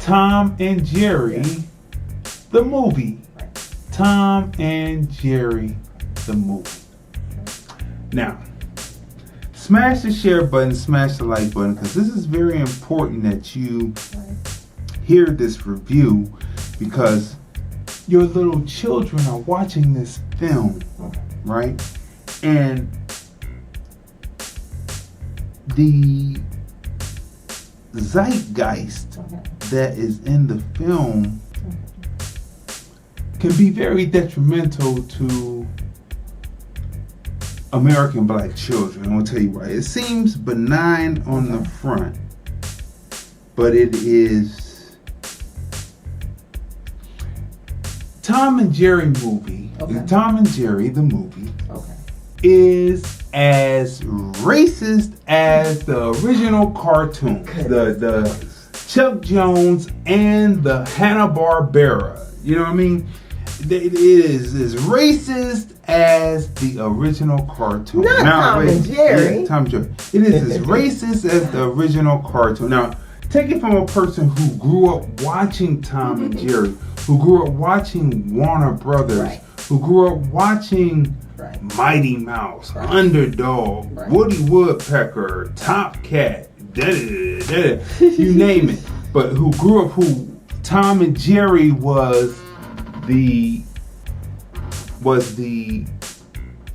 Tom and Jerry, the movie. Right. Tom and Jerry, the movie. Now, smash the share button, smash the like button, because this is very important that you hear this review, because your little children are watching this film, right? And the zeitgeist that is in the film can be very detrimental to American black children. I'm going to tell you why. It seems benign on the front, but it is. Tom and Jerry movie, Tom and Jerry the movie, is as racist as the original cartoon, the Chuck Jones and the Hanna-Barbera. You know what I mean? It is as racist as the original cartoon. Not Tom and Jerry. Yeah, Tom and Jerry. It is as racist as the original cartoon. Now, take it from a person who grew up watching Tom and Jerry, who grew up watching Warner Brothers, who grew up watching Mighty Mouse, Underdog, Woody Woodpecker, Top Cat, you name it. But who grew up, who Tom and Jerry was the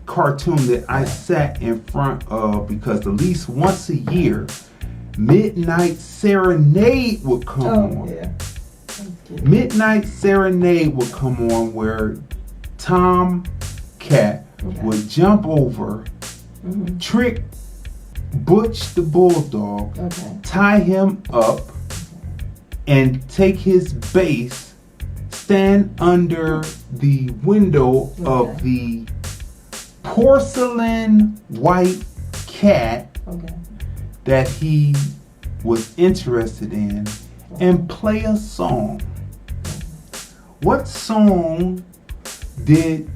cartoon that I sat in front of, because at least once a year, Midnight Serenade would come on. Midnight Serenade would come on, where Tom Cat would jump over, trick Butch the Bulldog, tie him up, and take his base, stand under the window of the porcelain white cat that he was interested in, and play a song. What song did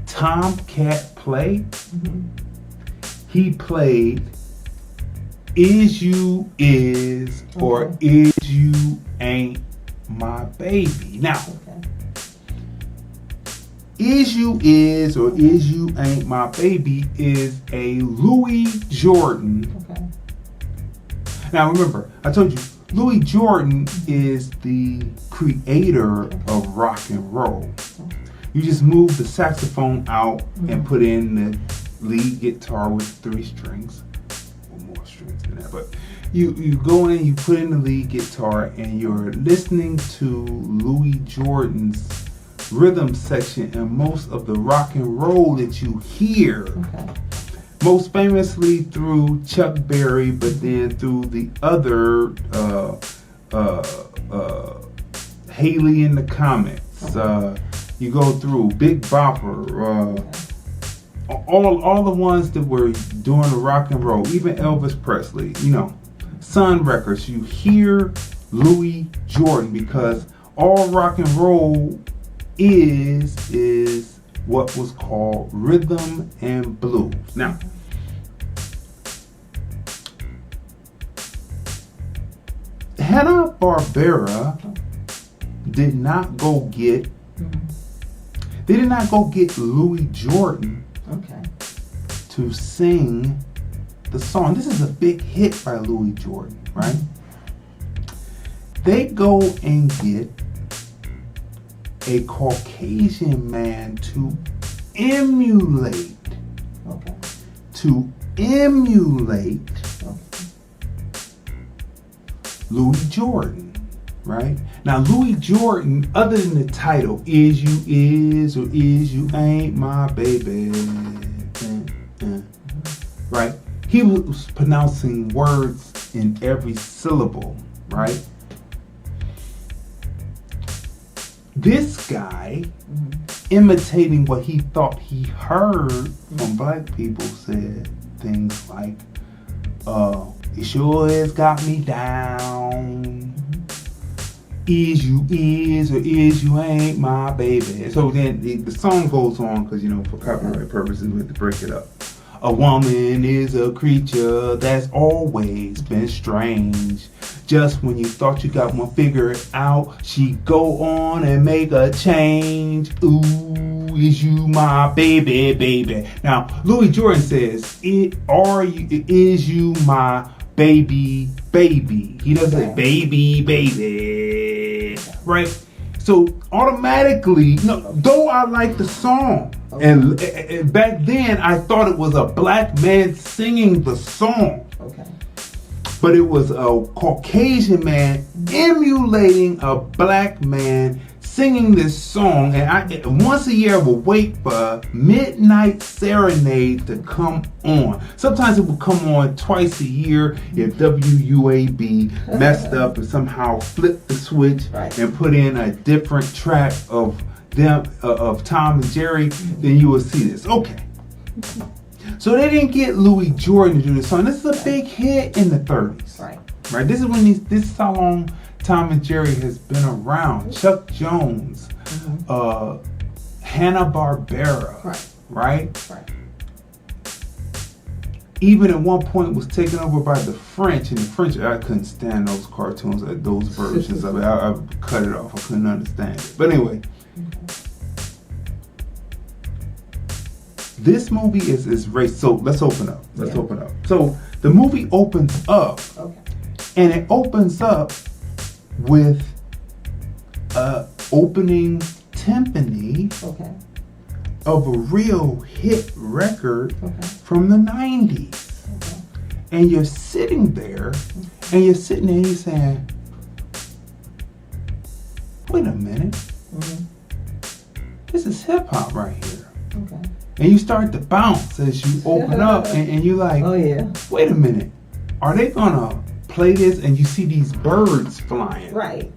Tom Cat play? He played Is You Is or Is You Ain't My Baby. Now, Is You Is or Is You Ain't My Baby is a Louis Jordan. Now remember, I told you, Louis Jordan is the creator of rock and roll. You just move the saxophone out and put in the lead guitar with 3 strings. Or more strings than that. But you go in, you put in the lead guitar, and you're listening to Louis Jordan's rhythm section and most of the rock and roll that you hear. Most famously through Chuck Berry, but then through the other Haley in the Comets. You go through Big Bopper, all the ones that were doing the rock and roll, even Elvis Presley, Sun Records. You hear Louis Jordan, because all rock and roll is what was called rhythm and blues. Now, Hanna-Barbera did not go get Louis Jordan to sing the song. This is a big hit by Louis Jordan, right? They go and get a Caucasian man to emulate Louis Jordan, right? Now, Louis Jordan, other than the title, Is You Is or Is You Ain't My Baby, right? He was pronouncing words in every syllable, right? This guy, imitating what he thought he heard from black people, said things like, it sure has got me down. Is you is or is you ain't my baby. So then the song goes on, because, for copyright purposes, we have to break it up. A woman is a creature that's always been strange. Just when you thought you got one figured out, she go on and make a change. Ooh, is you my baby, baby? Now, Louis Jordan says, is you my baby, baby? He doesn't say baby, baby, right? So automatically, no, though I like the song, and back then I thought it was a black man singing the song. Okay. But it was a Caucasian man emulating a black man singing this song. And I once a year I would wait for Midnight Serenade to come on. Sometimes it would come on twice a year if WUAB messed up and somehow flipped the switch and put in a different track of them of Tom and Jerry. Then you will see this. Okay. So they didn't get Louis Jordan to do this song. This is a big hit in the 30s. Right. This is how long Tom and Jerry has been around. Chuck Jones, Hanna-Barbera. Right. Even at one point was taken over by the French, and the French, I couldn't stand those cartoons, those versions of it. I cut it off. I couldn't understand it. But anyway. This movie is race. So let's open up. So the movie opens up, and it opens up with opening timpani of a real hit record from the 90s. And you're sitting there, and you're saying, wait a minute, this is hip hop right here. And you start to bounce as you open up, and you're like, oh yeah, wait a minute, are they gonna play this? And you see these birds flying, right?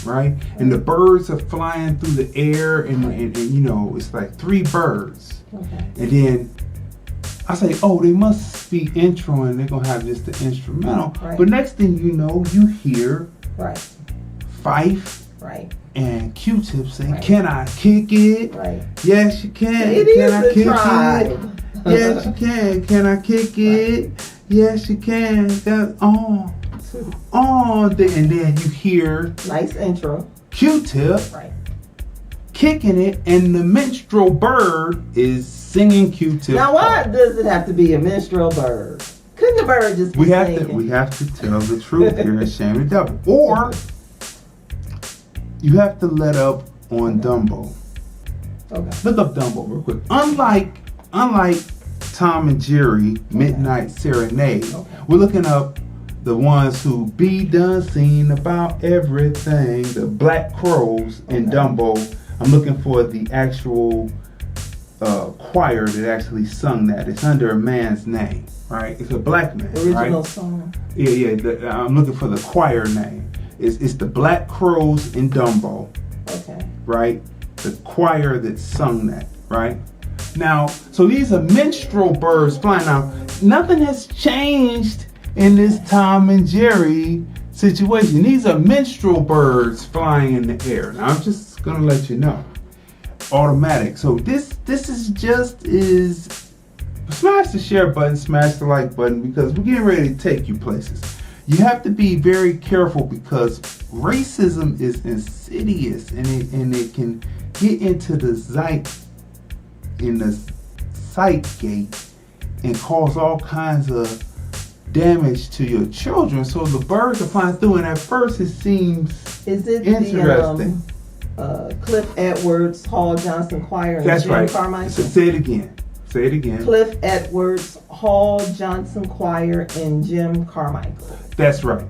And the birds are flying through the air, and you know, it's like 3 birds. And then I say, oh, they must be introing, they're gonna have just the instrumental. But next thing you know, you hear Fife and Q-Tip saying, can I kick it? Yes, you can. Can I kick it? Yes, you can. Can I kick it? Yes, you can. That's on. And then you hear nice intro. Q-Tip kicking it, and the minstrel bird is singing Q-Tip. Now, why does it have to be a minstrel bird? Couldn't the bird just be singing? We have to tell the truth here at Shame the Devil. Or you have to let up on Dumbo. Look up Dumbo real quick. Unlike Tom and Jerry, Midnight Serenade, we're looking up the ones who be done seen about everything, the Black Crows in Dumbo. I'm looking for the actual choir that actually sung that. It's under a man's name, right? It's a black man, original song. Yeah. I'm looking for the choir name. It's the Black Crows in Dumbo. Right? The choir that sung that, right? Now, so these are minstrel birds flying. Now, nothing has changed in this Tom and Jerry situation. These are minstrel birds flying in the air. Now, I'm just gonna let you know. Automatic. So this is smash the share button, smash the like button, because we're getting ready to take you places. You have to be very careful because racism is insidious, and it can get into the psyche and cause all kinds of damage to your children. So the birds are flying through, and at first it seems interesting. Cliff Edwards, Hall Johnson Choir, and Jim Carmichael. So say it again. Cliff Edwards, Hall Johnson Choir, and Jim Carmichael. That's right.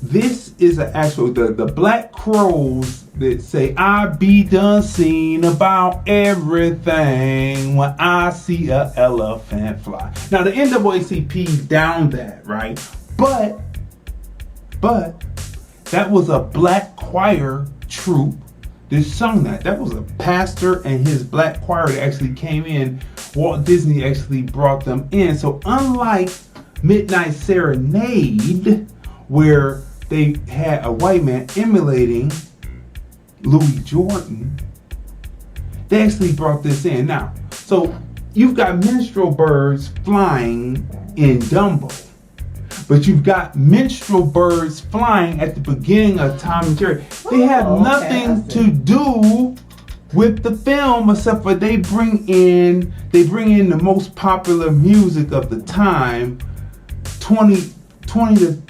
This is an actual, the Black Crows that say, I be done seen about everything when I see a elephant fly. Now the NAACP downed that, right? But that was a black choir troupe that sung that. That was a pastor and his black choir that actually came in. Walt Disney actually brought them in. So unlike Midnight Serenade, where they had a white man emulating Louis Jordan, they actually brought this in. Now, so you've got minstrel birds flying in Dumbo, But you've got minstrel birds flying at the beginning of Tom and Jerry. They have nothing to do with the film except for they bring in the most popular music of the time, 20 to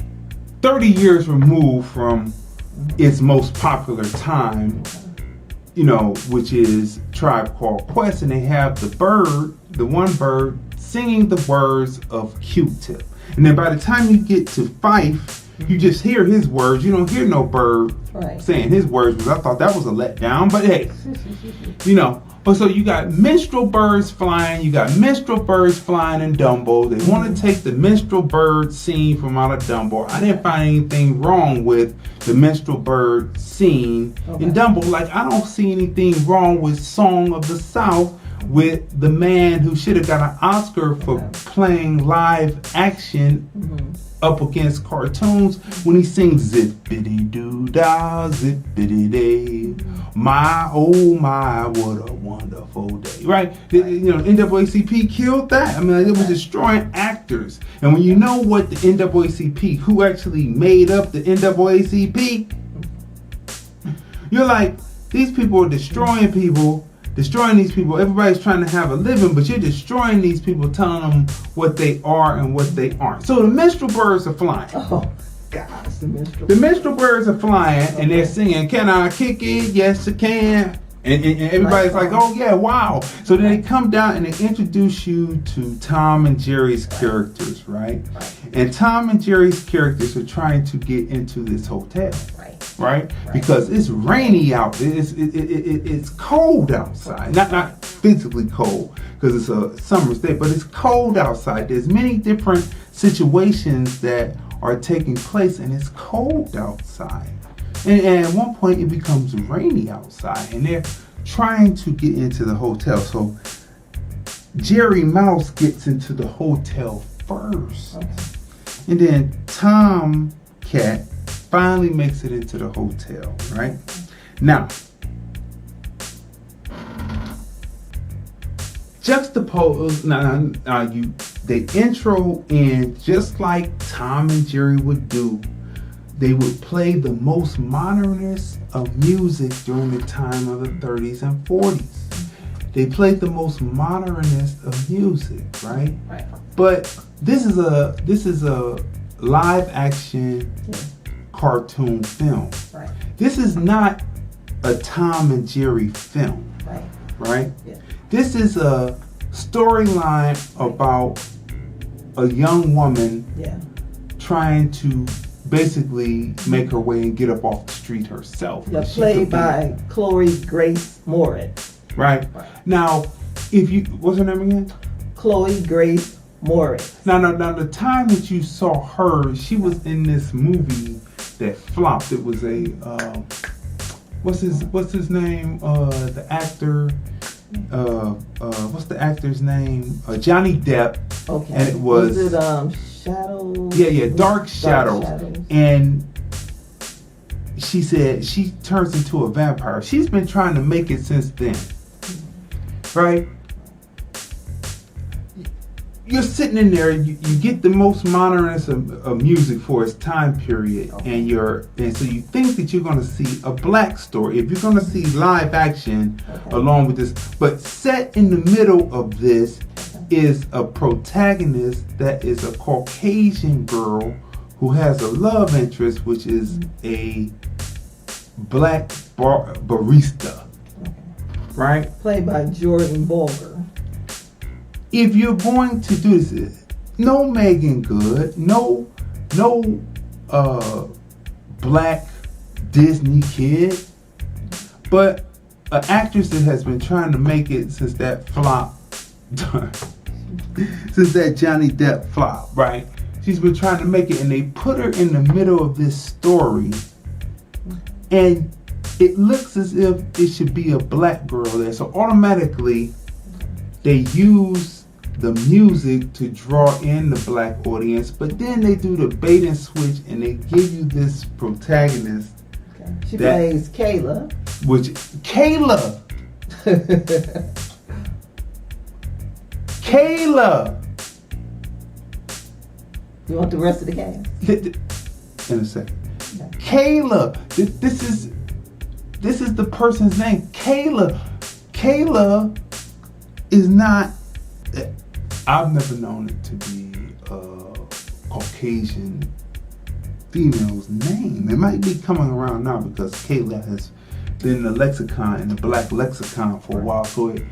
30 years removed from its most popular time, which is Tribe Called Quest, and they have the one bird singing the words of Q-Tip. And then by the time you get to Fife, you just hear his words. You don't hear no bird saying his words, because I thought that was a letdown. But hey, But so you got minstrel birds flying. You got minstrel birds flying in Dumbo. They want to take the minstrel bird scene from out of Dumbo. I didn't find anything wrong with the minstrel bird scene in Dumbo. Like, I don't see anything wrong with Song of the South with the man who should have got an Oscar for playing live action up against cartoons when he sings zippity doo dah, zippity day, my oh my, what a wonderful day, right? NAACP killed that. I mean, it was destroying actors. And when you know what the NAACP, who actually made up the NAACP, you're like, these people are destroying these people. Everybody's trying to have a living, but you're destroying these people, telling them what they are and what they aren't. So the minstrel birds are flying. Oh, gosh, the minstrel birds are flying, and they're singing, "Can I kick it? Yes, I can." And everybody's like, "Oh yeah, wow!" So then they come down and they introduce you to Tom and Jerry's characters, right? And Tom and Jerry's characters are trying to get into this hotel. Right? Because it's rainy out. It's cold outside. Not physically cold because it's a summer's day, but it's cold outside. There's many different situations that are taking place, and it's cold outside. And at one point, it becomes rainy outside, and they're trying to get into the hotel. So Jerry Mouse gets into the hotel first, and then Tom Cat finally makes it into the hotel, right? Now, juxtapose, they intro in just like Tom and Jerry would do. They would play the most modernist of music during the time of the 30s and 40s. They played the most modernist of music, right? But this is a live action cartoon film. This is not a Tom and Jerry film. Right? Yeah. This is a storyline about a young woman trying to basically make her way and get up off the street herself. Played by Chloe Grace Moretz. Right. Now, what's her name again? Chloe Grace Moretz. Now, the time that you saw her, she was in this movie that flopped. It was a what's his name? The actor. What's the actor's name? Johnny Depp. Okay. And it was Shadows? Yeah, Dark Shadows. And she said she turns into a vampire. She's been trying to make it since then. Right? You're sitting in there, you get the most modernist of music for its time period, and so you think that you're going to see a black story. If you're going to see live action along with this, but set in the middle of this is a protagonist that is a Caucasian girl who has a love interest, which is a black barista, right? Played by Jordan Bolger. If you're going to do this, no Megan Good, no black Disney kid, but an actress that has been trying to make it since that flop, since that Johnny Depp flop, right? She's been trying to make it, and they put her in the middle of this story, and it looks as if it should be a black girl there. So automatically, they use the music to draw in the black audience, but then they do the bait and switch, and they give you this protagonist. She plays Kayla. Kayla You want the rest of the cast? In a second. Okay. Kayla. This is the person's name. Kayla. Kayla is not. I've never known it to be a Caucasian female's name. It might be coming around now because Kayla has been in the lexicon, in the black lexicon for a while, so it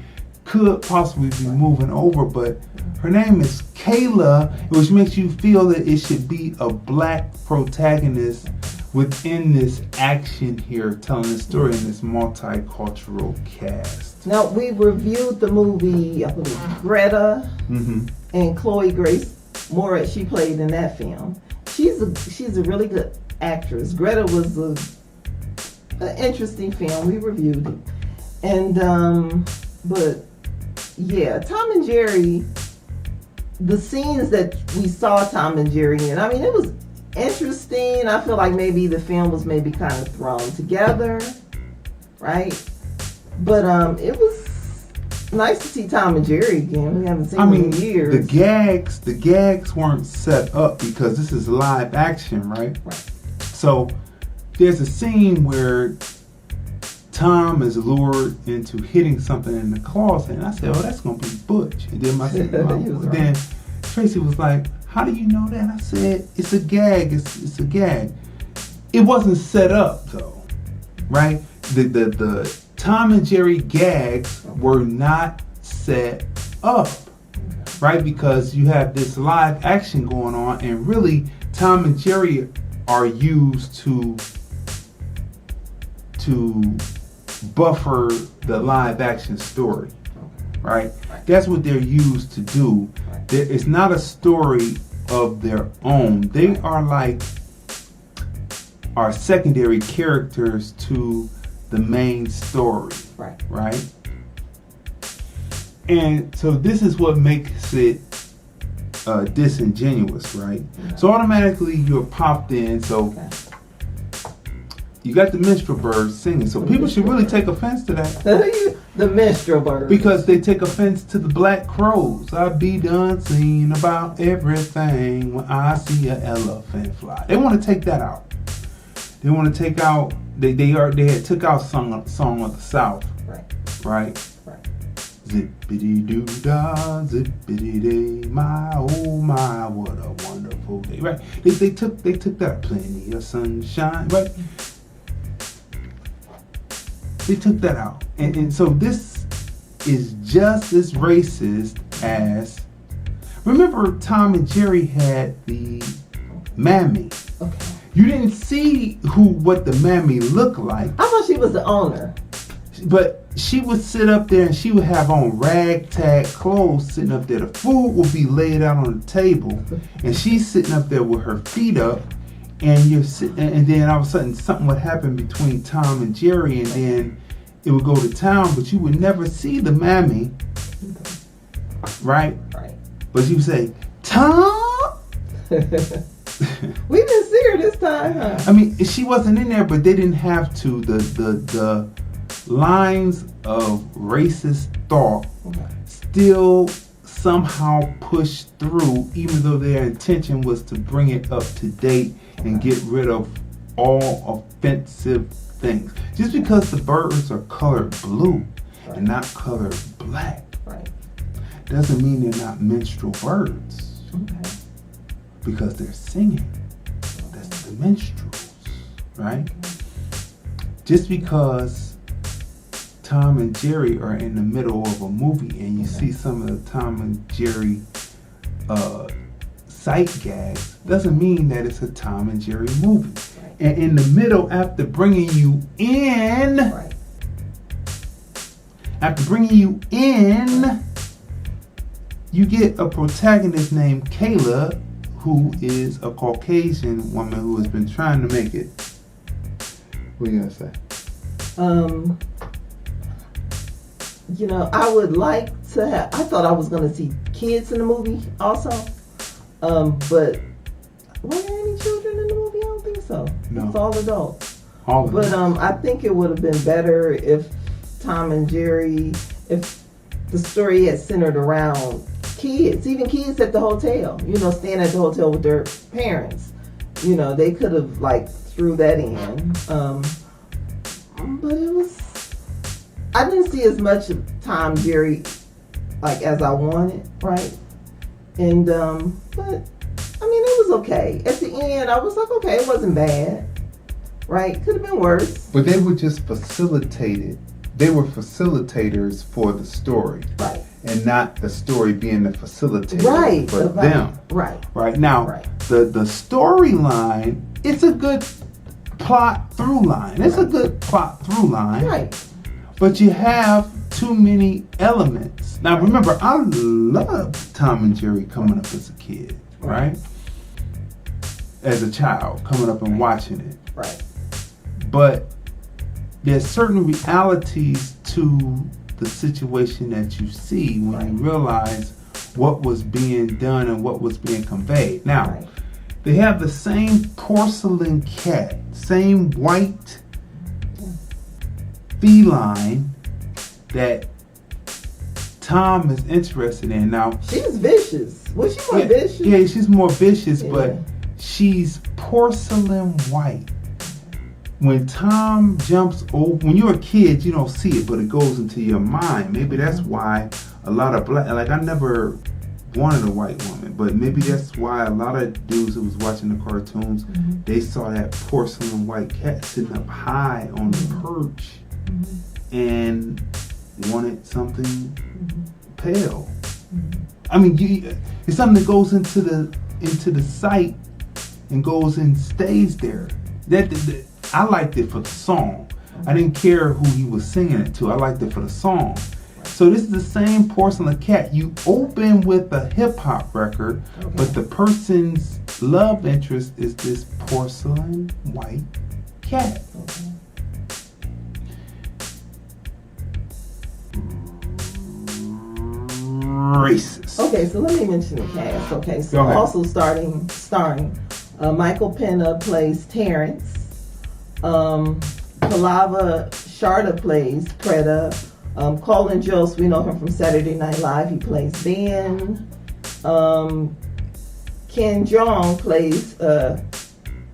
could possibly be moving over, but her name is Kayla, which makes you feel that it should be a black protagonist within this action here, telling this story in this multicultural cast. Now, we reviewed the movie, I believe, Greta and Chloe Grace Moretz. She played in that film. She's a really good actress. Greta was an interesting film. We reviewed it. And, but, yeah, Tom and Jerry, the scenes that we saw Tom and Jerry in, I mean, it was interesting. I feel like maybe the film was maybe kind of thrown together, right? But it was nice to see Tom and Jerry again. We haven't seen them in years. The gags weren't set up because this is live action, right? So there's a scene where Tom is lured into hitting something in the closet, and I said, "Oh, that's gonna be Butch." And then then Tracy was like, "How do you know that?" I said, "It's a gag. It's a gag." It wasn't set up though, right? The Tom and Jerry gags were not set up, right? Because you have this live action going on, and really, Tom and Jerry are used to buffer the live action story, right? That's what they're used to do. It's not a story of their own. They are like our secondary characters to the main story, right? And so this is what makes it disingenuous, right? So automatically you're popped in. So you got the minstrel birds singing. So people should really take offense to that. The minstrel birds. Because they take offense to the black crows. I be done singing about everything when I see an elephant fly. They want to take that out. They want to take out. They had took out song of the South. Right. Zippity doo dah, zippity day, my oh my, what a wonderful day. Right. They took that plenty of sunshine. Right. They took that out. And so this is just as racist as, remember Tom and Jerry had the mammy. Okay. You didn't see what the mammy looked like. I thought she was the owner. But she would sit up there and she would have on ragtag clothes sitting up there. The food would be laid out on the table and she's sitting up there with her feet up, and you're sitting, and then all of a sudden something would happen between Tom and Jerry, and then it would go to town, but you would never see the mammy, right? But you would say, "Tom." We didn't see her this time, huh? I mean, she wasn't in there, but they didn't have to. The lines of racist thought still somehow push through, even though their intention was to bring it up to date and get rid of all offensive things. Just because the birds are colored blue and not colored black doesn't mean they're not minstrel birds. Because they're singing. That's the minstrels, right? Just because Tom and Jerry are in the middle of a movie and you see some of the Tom and Jerry sight gags doesn't mean that it's a Tom and Jerry movie. And in the middle, after bringing you in, you get a protagonist named Kayla, who is a Caucasian woman who has been trying to make it. What are you gonna say? I would like to have. I thought I was gonna see kids in the movie also, but were there any children in the movie? I don't think so. No. It's all adults. But I think it would have been better if Tom and Jerry, if the story had centered around kids, even kids at the hotel, you know, staying at the hotel with their parents. You know, they could have like threw that in. But it was, I didn't see as much of Tom Jerry like as I wanted, right? And but I mean, it was okay. At the end, I was like, okay, it wasn't bad, right? Could have been worse. But they were just facilitated. They were facilitators for the story, Right. and not the story being the facilitator Right. for them. Right. Right now, Right. the storyline, it's a good plot through line. It's a good plot through line. Right. But you have too many elements. Now remember, I loved Tom and Jerry coming up as a kid, right? As a child, coming up and watching it. Right. But there's certain realities to the situation that you see when you realize what was being done and what was being conveyed. Now, Right. they have the same porcelain cat, same white feline that Tom is interested in. Now, She's vicious. Was she more vicious? yeah, she's more vicious, but Yeah. she's porcelain white. When Tom jumps over, when you're a kid, you don't see it, but it goes into your mind. Maybe that's why a lot of black, like I never wanted a white woman, but maybe that's why a lot of dudes who was watching the cartoons, they saw that porcelain white cat sitting up high on the perch and wanted something pale. I mean, it's something that goes into the sight and goes and stays there. That I liked it for the song. I didn't care who he was singing it to. I liked it for the song. So this is the same porcelain cat. You open with a hip hop record, but the person's love interest is this porcelain white cat. Racist. Okay, so let me mention the cast. Okay, so Go ahead. also starring Michael Pena plays Terrence. Palava Sharda plays Preda. Colin Jost, we know him from Saturday Night Live. He plays Ben. Ken Jeong plays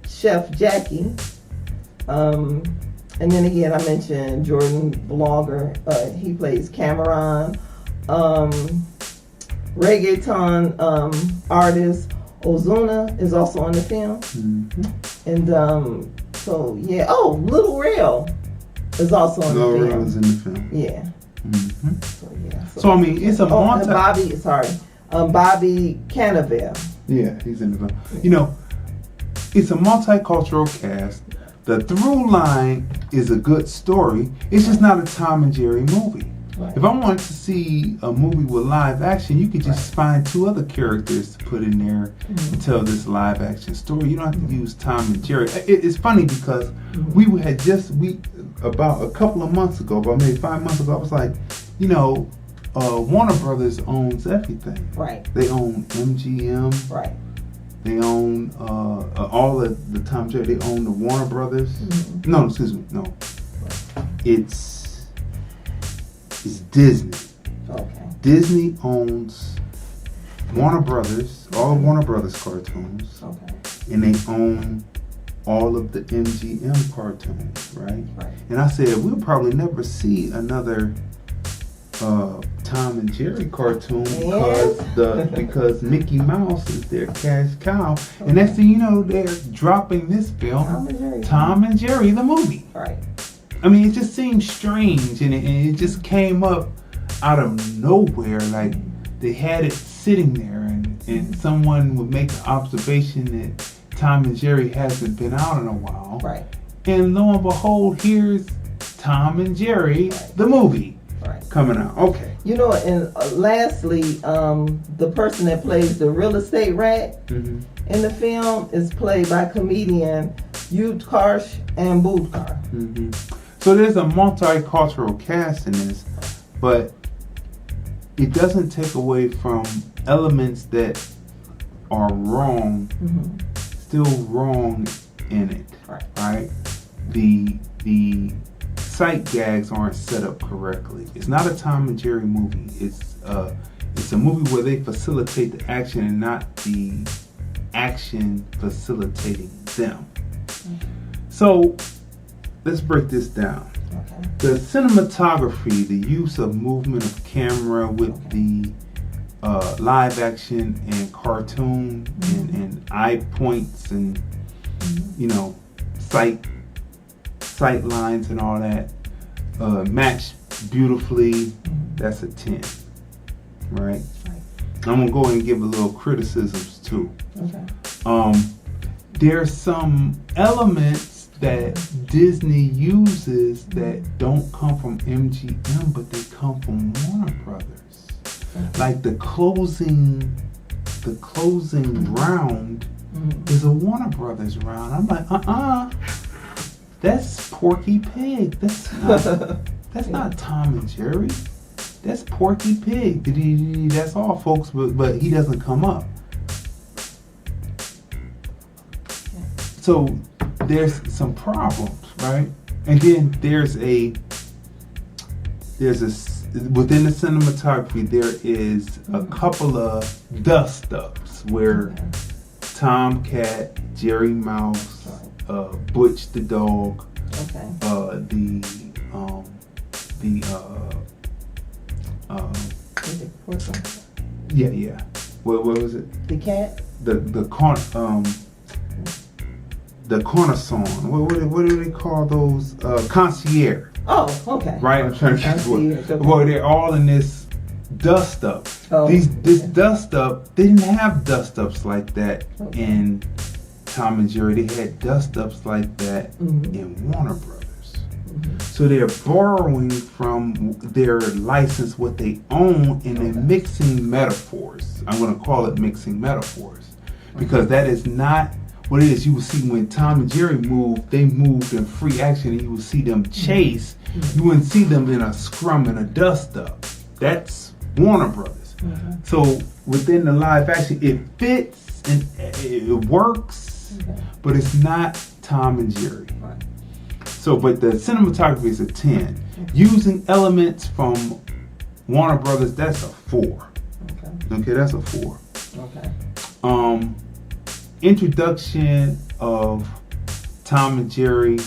Chef Jackie. And then again, I mentioned Jordan Blogger. He plays Cameron. Reggaeton artist Ozuna is also on the film. And so yeah. Oh, Little Rail is also on the film. Laurel is in the film. Yeah. Mm-hmm. So yeah. So I mean, it's a and Bobby Cannavale. Yeah, he's in the film. You know, it's a multicultural cast. The through line is a good story. It's just not a Tom and Jerry movie. Right. If I wanted to see a movie with live action, you could just find two other characters to put in there and tell this live action story. You don't have to use Tom and Jerry. It's funny because we had about a couple of months ago, about maybe 5 months ago, I was like, you know, Warner Brothers owns everything. Right. They own MGM. Right. They own all of the Tom and Jerry. They own the Warner Brothers. No, excuse me. No. It's Disney. Okay. Disney owns Warner Brothers, all Warner Brothers cartoons, Okay. and they own all of the MGM cartoons, right? Right. And I said, we'll probably never see another Tom and Jerry cartoon because Mickey Mouse is their cash cow. And next thing you know, they're dropping this film, Tom and Jerry the movie. Right. I mean, it just seemed strange, and it just came up out of nowhere. Like they had it sitting there, and someone would make the observation that Tom and Jerry hasn't been out in a while. Right. And lo and behold, here's Tom and Jerry, the movie, coming out. Okay. You know, and lastly, the person that plays the real estate rat in the film is played by comedian Utkarsh Ambudkar. So there's a multicultural cast in this, but it doesn't take away from elements that are wrong, still wrong in it, right? The sight gags aren't set up correctly. It's not a Tom and Jerry movie. It's It's a movie where they facilitate the action and not the action facilitating them. So let's break this down. Okay. The cinematography, the use of movement of camera with the live action and cartoon and eye points and sight lines and all that matched beautifully. That's a 10, right? I'm gonna go ahead and give a little criticisms too. Okay. There's some elements that Disney uses that don't come from MGM, but they come from Warner Brothers. Like the closing round is a Warner Brothers round. I'm like, that's Porky Pig. That's not Tom and Jerry. That's Porky Pig. That's all, folks. But he doesn't come up. So there's some problems, right? And then there's within the cinematography there is a couple of dust ups where Tomcat, Jerry Mouse, Butch the dog, What was it? The cat. The cornerstone. What do they call those? Concierge. Oh, okay. Right. I'm trying to get Concierge, okay. Well, they're all in this dust up. Oh, This dust up. They didn't have dust ups like that in Tom and Jerry. They had dust ups like that in Warner Brothers. So they're borrowing from their license what they own, and they're mixing metaphors. I'm going to call it mixing metaphors because that is not what it is. You will see when Tom and Jerry moved, they moved in free action, and you will see them chase. You wouldn't see them in a scrum and a dust up. That's Warner Brothers. So within the live action, it fits and it works, but it's not Tom and Jerry. So, but the cinematography is a 10. Using elements from Warner Brothers, that's a 4. Okay, that's a 4. Okay. Introduction of Tom and Jerry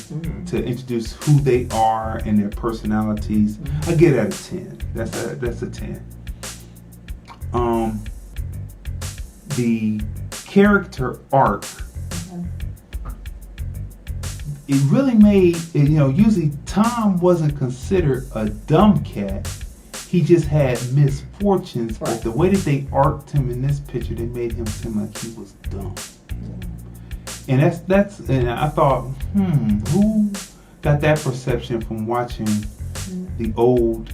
to introduce who they are and their personalities, I get at a 10. That's a 10. The character arc, it really made it, usually Tom wasn't considered a dumb cat. He just had misfortunes, but the way that they arced him in this picture, they made him seem like he was dumb. And that's and I thought, who got that perception from watching the old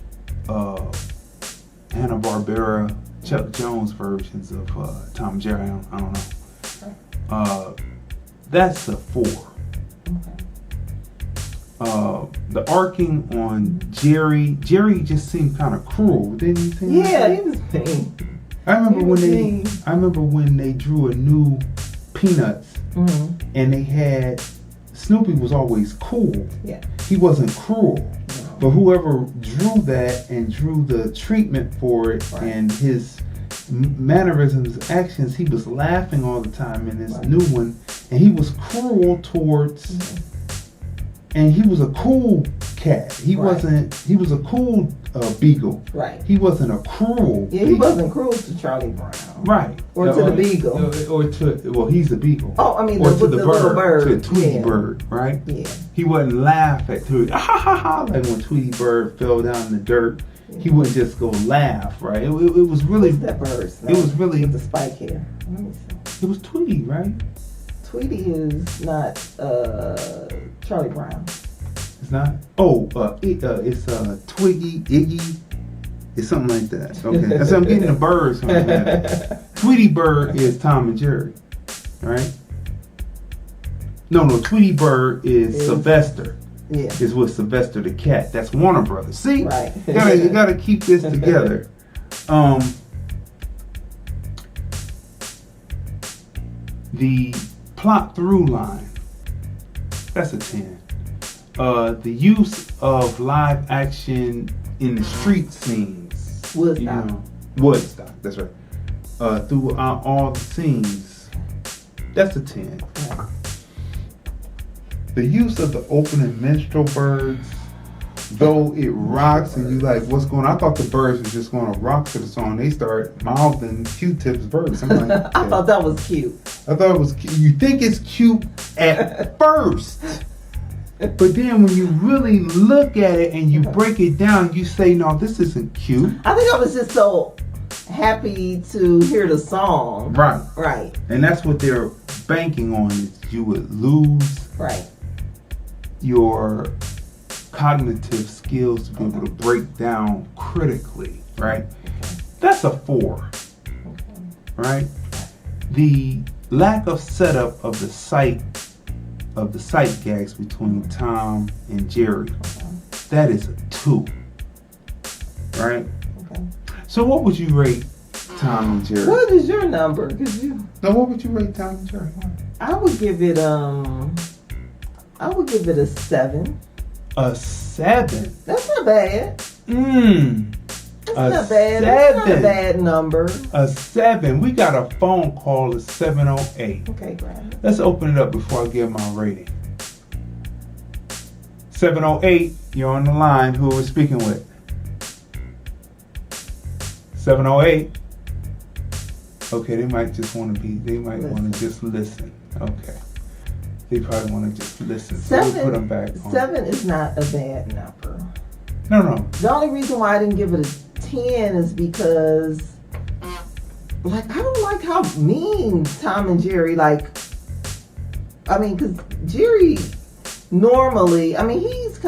Hanna-Barbera, Chuck Jones versions of Tom and Jerry? I don't know. That's a 4. The arcing on Jerry just seemed kind of cruel, didn't he? He was mean. I remember when they drew a new Peanuts, and they had Snoopy was always cool. Yeah. He wasn't cruel. No. But whoever drew that and drew the treatment for it and his mannerisms, actions, he was laughing all the time in this new one, and he was cruel towards. And he was a cool cat. He wasn't. He was a cool beagle. Right. He wasn't a cruel. Yeah, he wasn't cruel to Charlie Brown. Right. Or to the beagle. Or to he's a beagle. Oh, I mean, or to the little bird. To Tweety Bird, right? Yeah. He wouldn't laugh at Tweety. Like when Tweety Bird fell down in the dirt, he wouldn't just go laugh, right? It was really. What's that bird's name? It was really with the spike hair. Let me see. It was Tweety, right? Tweety is not Charlie Brown. It's not? Oh, it's Twiggy, Iggy. It's something like that. Okay. So I'm getting the birds from that. Tweety Bird is Tom and Jerry. Right? No, Tweety Bird is Sylvester. Yeah. Is with Sylvester the cat. That's Warner Brothers. See? Right. You gotta keep this together. The plot through line. That's a 10. The use of live action in the street scenes. Woodstock. Woodstock, that's right. Throughout all the scenes, that's a 10. Right. The use of the opening minstrel birds, though it rocks and you like, what's going on? I thought the birds were just going to rock to the song. They start mouthing Q-Tip's verse. I'm like, okay. I thought that was cute. I thought it was cute. You think it's cute at first, but then when you really look at it and you break it down, you say, no, this isn't cute. I think I was just so happy to hear the song. Right. Right. And that's what they're banking on, is you would lose Right. your cognitive skills to be able to break down critically, right? That's a 4, right? The lack of setup of the sight gags between Tom and Jerry, that is a 2, right? Okay. So what would you rate Tom and Jerry? What is your number? No, what would you rate Tom and Jerry? I would give it a 7. A 7. That's not bad. That's That's not bad. That's not a bad number. A 7. We got a phone call at 708. Okay, Brandon. Let's open it up before I give my rating. 708, you're on the line. Who are we speaking with? 708. Okay, they might want to just listen. Okay. They probably want to just listen. So we'll put them back on. 7 is not a bad number. No. The only reason why I didn't give it a 10 is because, like, I don't like how mean Tom and Jerry, because Jerry normally, he's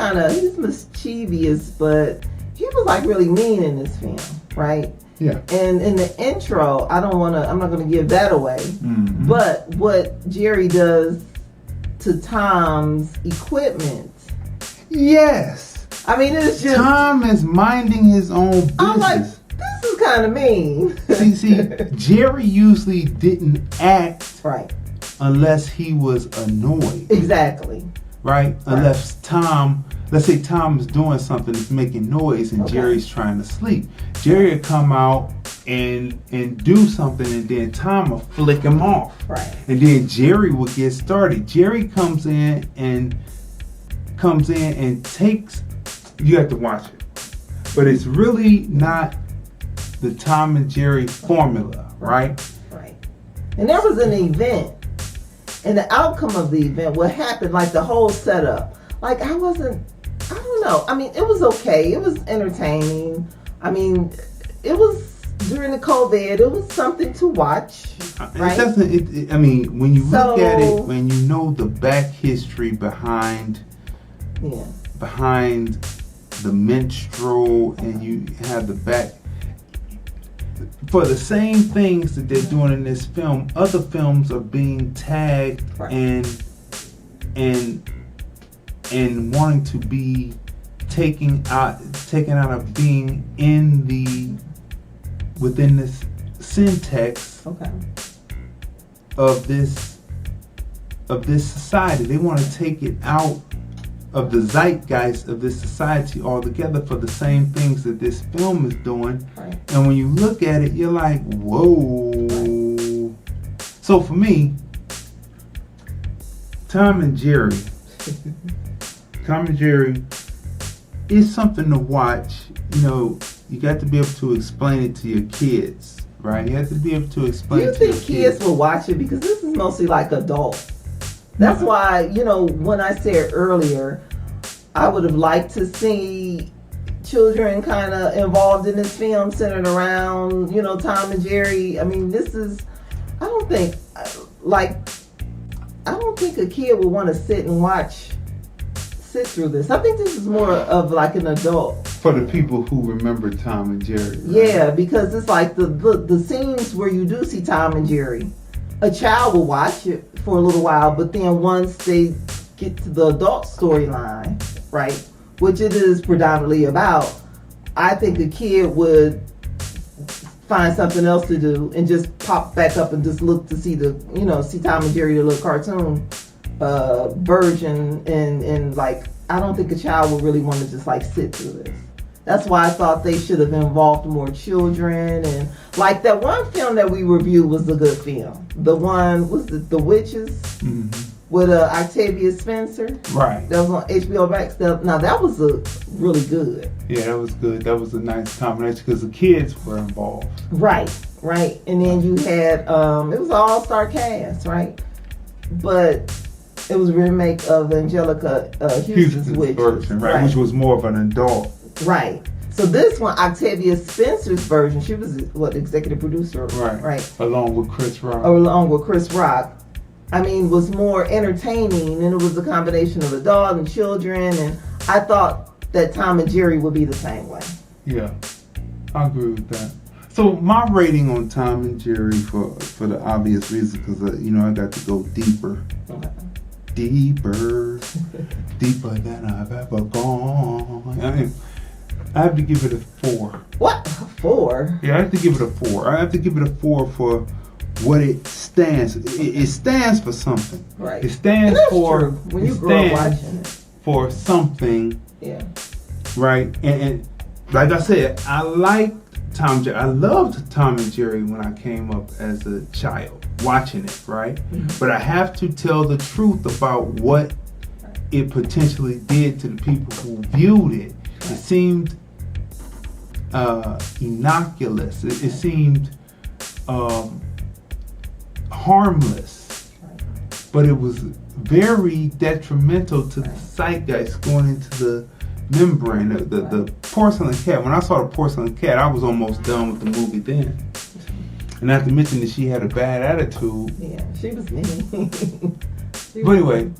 mischievous, but he was, like, really mean in this film, right? Yeah. And in the intro, I'm not going to give that away, Mm-hmm. but what Jerry does to Tom's equipment. Yes. It's just... Tom is minding his own business. I'm like, this is kind of mean. See, Jerry usually didn't act Right. unless he was annoyed. Exactly. Right? Unless let's say Tom is doing something that's making noise and Jerry's trying to sleep. Jerry would come out and do something, and then Tom will flick him off. Right. And then Jerry will get started. Jerry comes in and takes, you have to watch it. But it's really not the Tom and Jerry formula, right? Right. And there was an event. And the outcome of the event, what happened, like the whole setup, like I don't know. It was okay. It was entertaining. It was during the COVID. It was something to watch. Right? When you look at it, when you know the back history behind the minstrel, and you have the back, for the same things that they're doing in this film, other films are being tagged and wanting to be taken out of being within this syntax of this society. They want to take it out of the zeitgeist of this society altogether for the same things that this film is doing. Right. And when you look at it, you're like, whoa. So for me, Tom and Jerry is something to watch. You got to be able to explain it to your kids, right? You have to be able to explain it to your kids. Do you think kids will watch it? Because this is mostly like adult. That's why, when I said earlier, I would have liked to see children kind of involved in this film centered around, Tom and Jerry. I don't think a kid would want to sit through this. I think this is more of like an adult. For the people who remember Tom and Jerry. Right? Yeah, because it's like the scenes where you do see Tom and Jerry. A child will watch it for a little while, but then once they get to the adult storyline, right, which it is predominantly about, I think a kid would find something else to do and just pop back up and just look to see see Tom and Jerry, the little cartoon version, and I don't think a child would really want to just sit through this. That's why I thought they should have involved more children. And like that one film that we reviewed was a good film. The one was The Witches with Octavia Spencer. Right. That was on HBO Max. Now that was a really good. Yeah, that was good. That was a nice combination because the kids were involved. Right. And then you had it was an all-star cast, right? But it was a remake of Angelica Houston's Witches, version, right? Which was more of an adult. Right. So this one, Octavia Spencer's version, she was executive producer, right? Along with Chris Rock. Along with Chris Rock. I mean, was more entertaining, and it was a combination of adult and children, and I thought that Tom and Jerry would be the same way. Yeah, I agree with that. So my rating on Tom and Jerry, for the obvious reason, because I got to go deeper, deeper than I've ever gone. I have to give it a 4. What? 4? Yeah, I have to give it a 4. I have to give it a 4 for what it stands. It stands for something. Right. It stands for. True. When you grow up watching it. For something. Yeah. Right. And like I said, I liked Tom and Jerry. I loved Tom and Jerry when I came up as a child watching it. Right. Mm-hmm. But I have to tell the truth about what it potentially did to the people who viewed it. It seemed innocuous. It seemed harmless, but it was very detrimental to the zeitgeist going into the membrane. The porcelain cat. When I saw the porcelain cat, I was almost done with the movie then. And not to mention that she had a bad attitude. Yeah, she was mean. But anyway,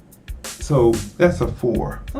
so that's a 4. Okay.